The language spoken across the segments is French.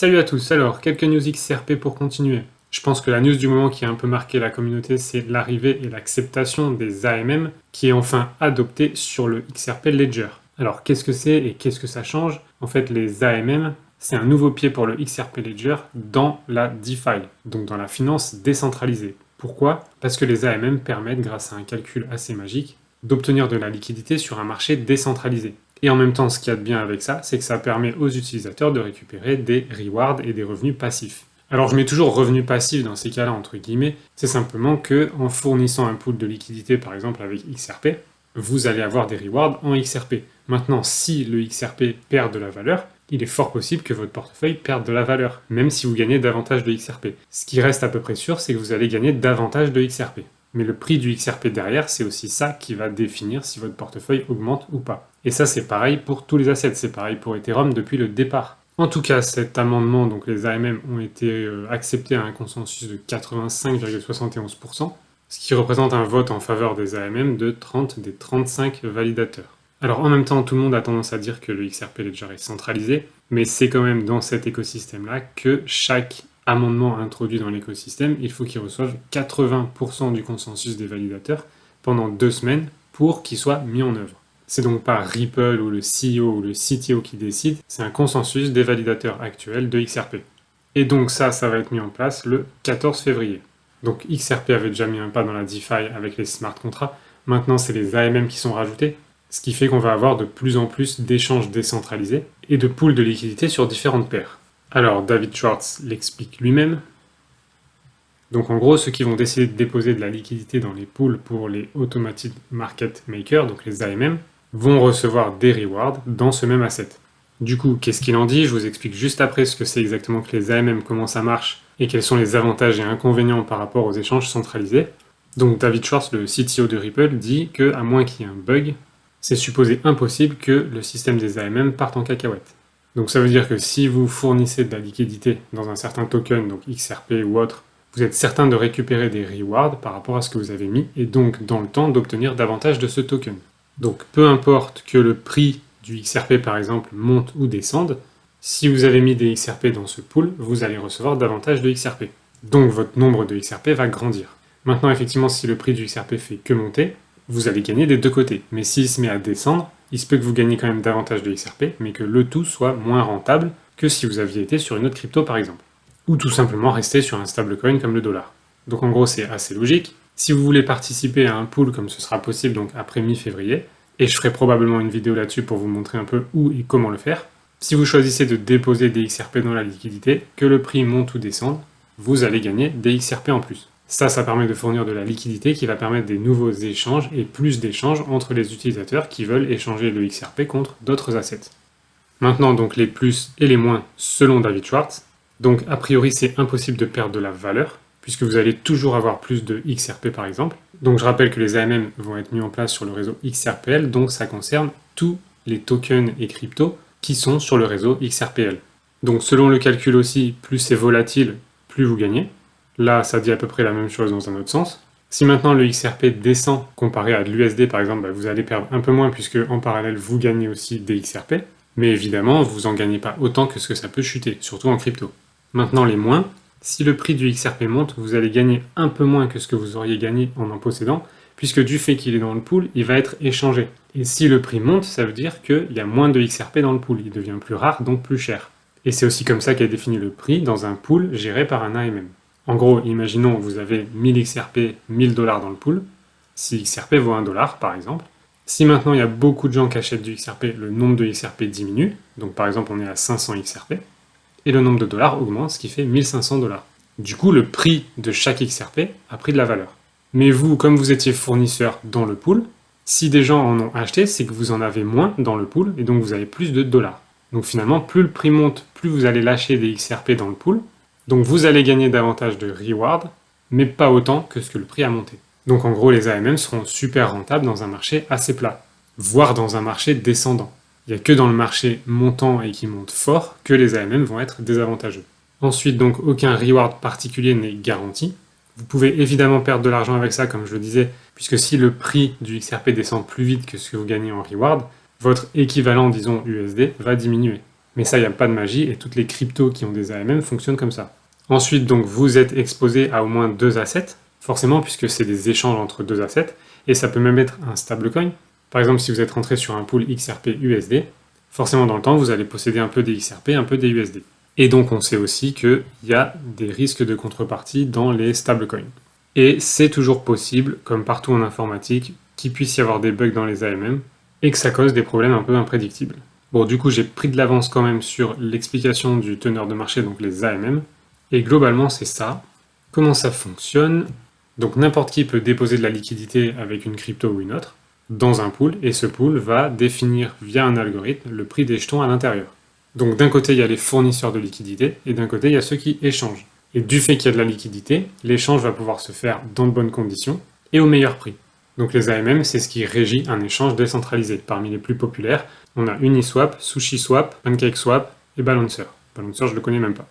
Salut à tous, alors quelques news XRP pour continuer. Je pense que la news du moment qui a un peu marqué la communauté, c'est l'arrivée et l'acceptation des AMM qui est enfin adoptée sur le XRP Ledger. Alors qu'est-ce que c'est et qu'est-ce que ça change? En fait, les AMM, c'est un nouveau pied pour le XRP Ledger dans la DeFi, donc dans la finance décentralisée. Pourquoi? Parce que les AMM permettent, grâce à un calcul assez magique, d'obtenir de la liquidité sur un marché décentralisé. Et en même temps, ce qu'il y a de bien avec ça, c'est que ça permet aux utilisateurs de récupérer des rewards et des revenus passifs. Alors je mets toujours revenus passifs dans ces cas-là, entre guillemets, c'est simplement que en fournissant un pool de liquidité, par exemple avec XRP, vous allez avoir des rewards en XRP. Maintenant, si le XRP perd de la valeur, il est fort possible que votre portefeuille perde de la valeur, même si vous gagnez davantage de XRP. Ce qui reste à peu près sûr, c'est que vous allez gagner davantage de XRP. Mais le prix du XRP derrière, c'est aussi ça qui va définir si votre portefeuille augmente ou pas. Et ça, c'est pareil pour tous les assets, c'est pareil pour Ethereum depuis le départ. En tout cas, cet amendement, donc les AMM, ont été acceptés à un consensus de 85,71%, ce qui représente un vote en faveur des AMM de 30 des 35 validateurs. Alors en même temps, tout le monde a tendance à dire que le XRP Ledger est centralisé, mais c'est quand même dans cet écosystème-là que chaque amendement introduit dans l'écosystème, il faut qu'il reçoive 80% du consensus des validateurs pendant 2 semaines pour qu'il soit mis en œuvre. C'est donc pas Ripple ou le CEO ou le CTO qui décide, c'est un consensus des validateurs actuels de XRP. Et donc ça va être mis en place le 14 février. Donc XRP avait déjà mis un pas dans la DeFi avec les smart contracts, maintenant c'est les AMM qui sont rajoutés, ce qui fait qu'on va avoir de plus en plus d'échanges décentralisés et de pools de liquidités sur différentes paires. Alors David Schwartz l'explique lui-même. Donc en gros, ceux qui vont décider de déposer de la liquidité dans les pools pour les Automated Market Makers, donc les AMM, vont recevoir des rewards dans ce même asset. Du coup, qu'est-ce qu'il en dit? Je vous explique juste après ce que c'est exactement que les AMM, comment ça marche, et quels sont les avantages et inconvénients par rapport aux échanges centralisés. Donc David Schwartz, le CTO de Ripple, dit que, à moins qu'il y ait un bug, c'est supposé impossible que le système des AMM parte en cacahuète. Donc ça veut dire que si vous fournissez de la liquidité dans un certain token, donc XRP ou autre, vous êtes certain de récupérer des rewards par rapport à ce que vous avez mis, et donc dans le temps d'obtenir davantage de ce token. Donc peu importe que le prix du XRP par exemple monte ou descende, si vous avez mis des XRP dans ce pool, vous allez recevoir davantage de XRP. Donc votre nombre de XRP va grandir. Maintenant effectivement si le prix du XRP fait que monter, vous allez gagner des deux côtés. Mais s'il se met à descendre, il se peut que vous gagnez quand même davantage de XRP, mais que le tout soit moins rentable que si vous aviez été sur une autre crypto par exemple. Ou tout simplement rester sur un stablecoin comme le dollar. Donc en gros c'est assez logique. Si vous voulez participer à un pool comme ce sera possible donc après mi-février, et je ferai probablement une vidéo là-dessus pour vous montrer un peu où et comment le faire, si vous choisissez de déposer des XRP dans la liquidité, que le prix monte ou descende, vous allez gagner des XRP en plus. Ça permet de fournir de la liquidité qui va permettre des nouveaux échanges et plus d'échanges entre les utilisateurs qui veulent échanger le XRP contre d'autres assets. Maintenant donc les plus et les moins selon David Schwartz. Donc a priori c'est impossible de perdre de la valeur, puisque vous allez toujours avoir plus de XRP par exemple. Donc je rappelle que les AMM vont être mis en place sur le réseau XRPL, donc ça concerne tous les tokens et cryptos qui sont sur le réseau XRPL. Donc selon le calcul aussi, plus c'est volatile, plus vous gagnez. Là, ça dit à peu près la même chose dans un autre sens. Si maintenant le XRP descend comparé à de l'USD par exemple, vous allez perdre un peu moins puisque en parallèle vous gagnez aussi des XRP. Mais évidemment, vous n'en gagnez pas autant que ce que ça peut chuter, surtout en crypto. Maintenant les moins, si le prix du XRP monte, vous allez gagner un peu moins que ce que vous auriez gagné en possédant, puisque du fait qu'il est dans le pool, il va être échangé. Et si le prix monte, ça veut dire qu'il y a moins de XRP dans le pool, il devient plus rare, donc plus cher. Et c'est aussi comme ça qu'est défini le prix dans un pool géré par un AMM. En gros, imaginons que vous avez 1000 XRP, 1000 $ dans le pool, si XRP vaut 1 $ par exemple. Si maintenant il y a beaucoup de gens qui achètent du XRP, le nombre de XRP diminue, donc par exemple on est à 500 XRP, et le nombre de dollars augmente, ce qui fait 1500 $. Du coup, le prix de chaque XRP a pris de la valeur. Mais vous, comme vous étiez fournisseur dans le pool, si des gens en ont acheté, c'est que vous en avez moins dans le pool, et donc vous avez plus de dollars. Donc finalement, plus le prix monte, plus vous allez lâcher des XRP dans le pool, donc vous allez gagner davantage de rewards, mais pas autant que ce que le prix a monté. Donc en gros, les AMM seront super rentables dans un marché assez plat, voire dans un marché descendant. Il n'y a que dans le marché montant et qui monte fort que les AMM vont être désavantageux. Ensuite, donc, aucun reward particulier n'est garanti. Vous pouvez évidemment perdre de l'argent avec ça, comme je le disais, puisque si le prix du XRP descend plus vite que ce que vous gagnez en reward, votre équivalent, disons USD, va diminuer. Mais ça, il n'y a pas de magie, et toutes les cryptos qui ont des AMM fonctionnent comme ça. Ensuite, donc, vous êtes exposé à au moins 2 assets, forcément, puisque c'est des échanges entre 2 assets, et ça peut même être un stablecoin. Par exemple, si vous êtes rentré sur un pool XRP USD, forcément dans le temps, vous allez posséder un peu des XRP, un peu des USD. Et donc, on sait aussi qu'il y a des risques de contrepartie dans les stablecoins. Et c'est toujours possible, comme partout en informatique, qu'il puisse y avoir des bugs dans les AMM, et que ça cause des problèmes un peu imprédictibles. Bon, du coup, j'ai pris de l'avance quand même sur l'explication du teneur de marché, donc les AMM, et globalement, c'est ça. Comment ça fonctionne? Donc, n'importe qui peut déposer de la liquidité avec une crypto ou une autre dans un pool, et ce pool va définir via un algorithme le prix des jetons à l'intérieur. Donc, d'un côté, il y a les fournisseurs de liquidité, et d'un côté, il y a ceux qui échangent. Et du fait qu'il y a de la liquidité, l'échange va pouvoir se faire dans de bonnes conditions et au meilleur prix. Donc les AMM, c'est ce qui régit un échange décentralisé. Parmi les plus populaires, on a Uniswap, SushiSwap, PancakeSwap et Balancer. Balancer, je ne le connais même pas.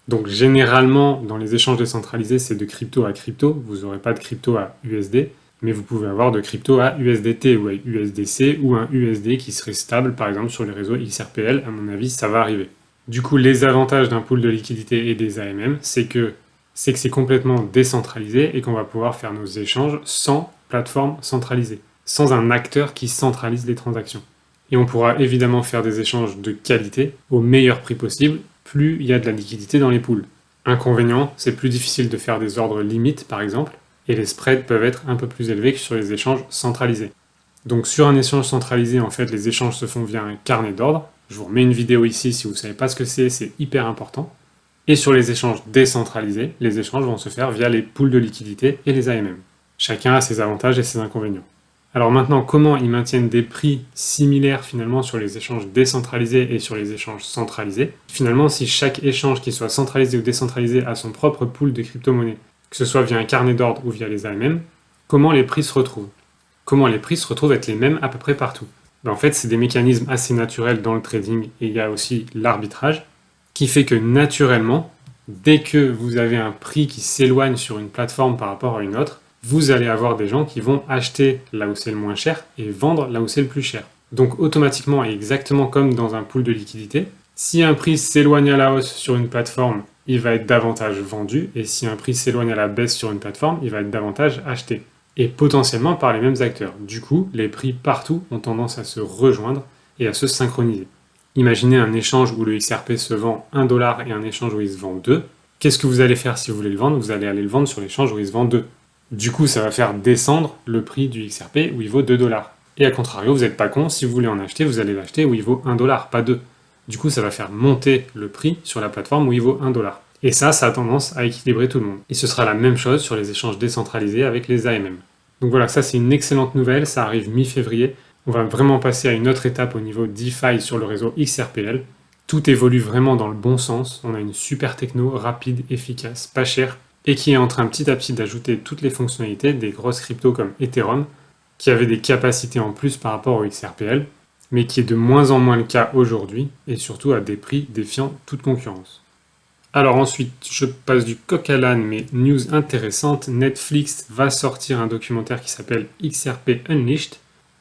Donc généralement, dans les échanges décentralisés, c'est de crypto à crypto. Vous n'aurez pas de crypto à USD, mais vous pouvez avoir de crypto à USDT ou à USDC ou un USD qui serait stable, par exemple sur les réseaux XRPL. À mon avis, ça va arriver. Du coup, les avantages d'un pool de liquidité et des AMM, c'est que c'est complètement décentralisé et qu'on va pouvoir faire nos échanges sans plateforme centralisée, sans un acteur qui centralise les transactions. Et on pourra évidemment faire des échanges de qualité au meilleur prix possible, plus il y a de la liquidité dans les pools. Inconvénient, c'est plus difficile de faire des ordres limites par exemple, et les spreads peuvent être un peu plus élevés que sur les échanges centralisés. Donc sur un échange centralisé, en fait, les échanges se font via un carnet d'ordre. Je vous remets une vidéo ici si vous ne savez pas ce que c'est hyper important. Et sur les échanges décentralisés, les échanges vont se faire via les pools de liquidité et les AMM. Chacun a ses avantages et ses inconvénients. Alors maintenant, comment ils maintiennent des prix similaires finalement sur les échanges décentralisés et sur les échanges centralisés? Finalement, si chaque échange, qu'il soit centralisé ou décentralisé, a son propre pool de crypto-monnaies, que ce soit via un carnet d'ordre ou via les AMM, comment les prix se retrouvent? Comment les prix se retrouvent être les mêmes à peu près partout? En fait, c'est des mécanismes assez naturels dans le trading et il y a aussi l'arbitrage qui fait que naturellement, dès que vous avez un prix qui s'éloigne sur une plateforme par rapport à une autre, vous allez avoir des gens qui vont acheter là où c'est le moins cher et vendre là où c'est le plus cher. Donc automatiquement et exactement comme dans un pool de liquidité, si un prix s'éloigne à la hausse sur une plateforme, il va être davantage vendu, et si un prix s'éloigne à la baisse sur une plateforme, il va être davantage acheté. Et potentiellement par les mêmes acteurs. Du coup, les prix partout ont tendance à se rejoindre et à se synchroniser. Imaginez un échange où le XRP se vend 1 dollar et un échange où il se vend 2. Qu'est-ce que vous allez faire si vous voulez le vendre? Vous allez aller le vendre sur l'échange où il se vend 2. Du coup, ça va faire descendre le prix du XRP où il vaut 2 dollars. Et à contrario, vous n'êtes pas con, si vous voulez en acheter, vous allez l'acheter où il vaut 1 dollar, pas 2. Du coup, ça va faire monter le prix sur la plateforme où il vaut 1 dollar. Et ça a tendance à équilibrer tout le monde. Et ce sera la même chose sur les échanges décentralisés avec les AMM. Donc voilà, ça c'est une excellente nouvelle, ça arrive mi-février. On va vraiment passer à une autre étape au niveau DeFi sur le réseau XRPL. Tout évolue vraiment dans le bon sens. On a une super techno, rapide, efficace, pas chère, et qui est en train petit à petit d'ajouter toutes les fonctionnalités des grosses cryptos comme Ethereum, qui avaient des capacités en plus par rapport au XRPL, mais qui est de moins en moins le cas aujourd'hui, et surtout à des prix défiant toute concurrence. Alors ensuite, je passe du coq à l'âne, mais news intéressante, Netflix va sortir un documentaire qui s'appelle XRP Unleashed,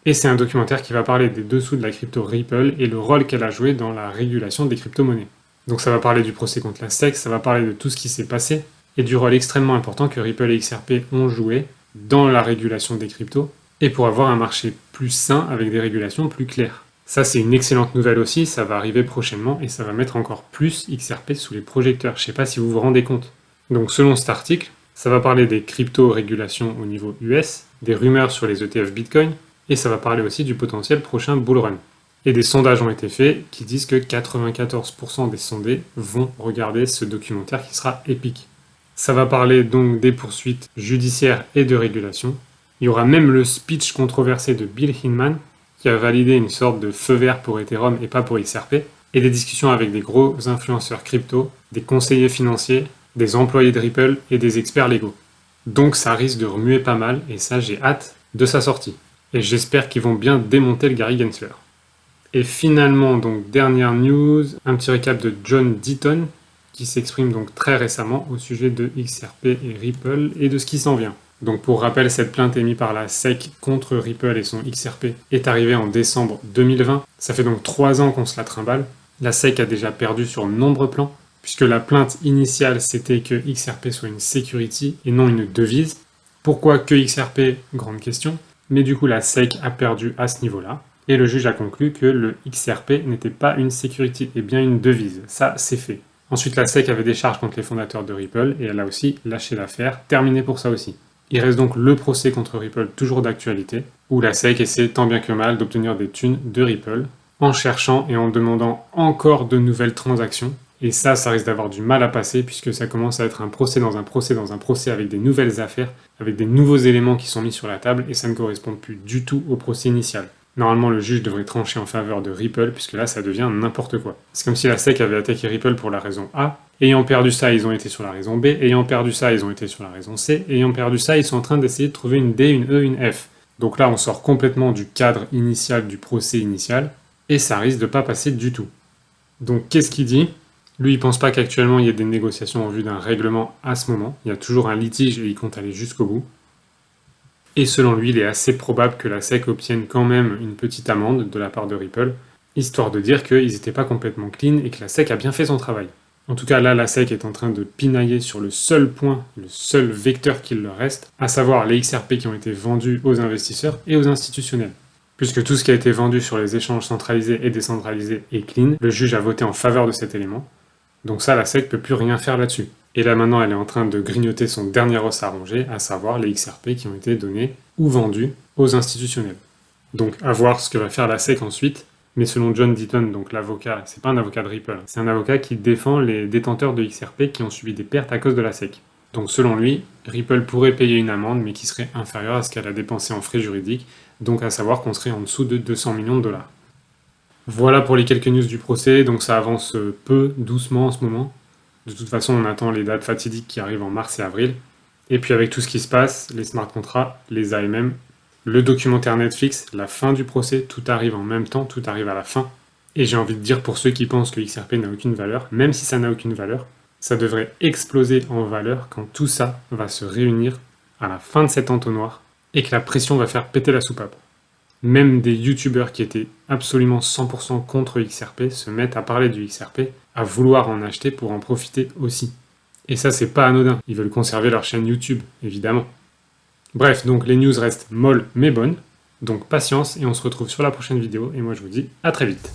et c'est un documentaire qui va parler des dessous de la crypto Ripple et le rôle qu'elle a joué dans la régulation des crypto-monnaies. Donc ça va parler du procès contre la SEC, ça va parler de tout ce qui s'est passé, et du rôle extrêmement important que Ripple et XRP ont joué dans la régulation des cryptos, et pour avoir un marché plus sain avec des régulations plus claires. Ça, c'est une excellente nouvelle aussi, ça va arriver prochainement et ça va mettre encore plus XRP sous les projecteurs. Je ne sais pas si vous vous rendez compte. Donc, selon cet article, ça va parler des crypto-régulations au niveau US, des rumeurs sur les ETF Bitcoin, et ça va parler aussi du potentiel prochain bull run. Et des sondages ont été faits qui disent que 94% des sondés vont regarder ce documentaire qui sera épique. Ça va parler donc des poursuites judiciaires et de régulation. Il y aura même le speech controversé de Bill Hinman, qui a validé une sorte de feu vert pour Ethereum et pas pour XRP, et des discussions avec des gros influenceurs crypto, des conseillers financiers, des employés de Ripple et des experts légaux. Donc ça risque de remuer pas mal, et ça j'ai hâte de sa sortie. Et j'espère qu'ils vont bien démonter le Gary Gensler. Et finalement, donc dernière news, un petit récap de John Deaton, qui s'exprime donc très récemment au sujet de XRP et Ripple et de ce qui s'en vient. Donc pour rappel, cette plainte émise par la SEC contre Ripple et son XRP est arrivée en décembre 2020. Ça fait donc 3 ans qu'on se la trimballe. La SEC a déjà perdu sur de nombreux plans, puisque la plainte initiale c'était que XRP soit une security et non une devise. Pourquoi que XRP? Grande question. Mais du coup la SEC a perdu à ce niveau-là, et le juge a conclu que le XRP n'était pas une security, et bien une devise. Ça, c'est fait. Ensuite, la SEC avait des charges contre les fondateurs de Ripple, et elle a aussi lâché l'affaire, terminé pour ça aussi. Il reste donc le procès contre Ripple, toujours d'actualité, où la SEC essaie tant bien que mal d'obtenir des thunes de Ripple, en cherchant et en demandant encore de nouvelles transactions. Et ça risque d'avoir du mal à passer, puisque ça commence à être un procès dans un procès dans un procès avec des nouvelles affaires, avec des nouveaux éléments qui sont mis sur la table, et ça ne correspond plus du tout au procès initial. Normalement, le juge devrait trancher en faveur de Ripple, puisque là, ça devient n'importe quoi. C'est comme si la SEC avait attaqué Ripple pour la raison A, ayant perdu ça, ils ont été sur la raison B, ayant perdu ça, ils ont été sur la raison C, ayant perdu ça, ils sont en train d'essayer de trouver une D, une E, une F. Donc là, on sort complètement du cadre initial du procès initial, et ça risque de pas passer du tout. Donc qu'est-ce qu'il dit? Lui, il pense pas qu'actuellement il y ait des négociations en vue d'un règlement à ce moment. Il y a toujours un litige et il compte aller jusqu'au bout. Et selon lui, il est assez probable que la SEC obtienne quand même une petite amende de la part de Ripple, histoire de dire qu'ils n'étaient pas complètement clean et que la SEC a bien fait son travail. En tout cas, là, la SEC est en train de pinailler sur le seul point, le seul vecteur qu'il leur reste, à savoir les XRP qui ont été vendus aux investisseurs et aux institutionnels. Puisque tout ce qui a été vendu sur les échanges centralisés et décentralisés est clean, le juge a voté en faveur de cet élément. Donc ça, la SEC ne peut plus rien faire là-dessus. Et là maintenant, elle est en train de grignoter son dernier os à ronger, à savoir les XRP qui ont été donnés ou vendus aux institutionnels. Donc à voir ce que va faire la SEC ensuite. Mais selon John Deaton, donc l'avocat, c'est pas un avocat de Ripple, c'est un avocat qui défend les détenteurs de XRP qui ont subi des pertes à cause de la SEC. Donc selon lui, Ripple pourrait payer une amende, mais qui serait inférieure à ce qu'elle a dépensé en frais juridiques, donc à savoir qu'on serait en dessous de 200 millions de dollars. Voilà pour les quelques news du procès, donc ça avance peu, doucement en ce moment. De toute façon, on attend les dates fatidiques qui arrivent en mars et avril. Et puis avec tout ce qui se passe, les smart contracts, les AMM, le documentaire Netflix, la fin du procès, tout arrive en même temps, tout arrive à la fin. Et j'ai envie de dire pour ceux qui pensent que XRP n'a aucune valeur, même si ça n'a aucune valeur, ça devrait exploser en valeur quand tout ça va se réunir à la fin de cet entonnoir et que la pression va faire péter la soupape. Même des youtubeurs qui étaient absolument 100% contre XRP se mettent à parler du XRP, à vouloir en acheter pour en profiter aussi. Et ça, c'est pas anodin. Ils veulent conserver leur chaîne YouTube, évidemment. Bref, donc les news restent molles mais bonnes. Donc patience et on se retrouve sur la prochaine vidéo. Et moi, je vous dis à très vite.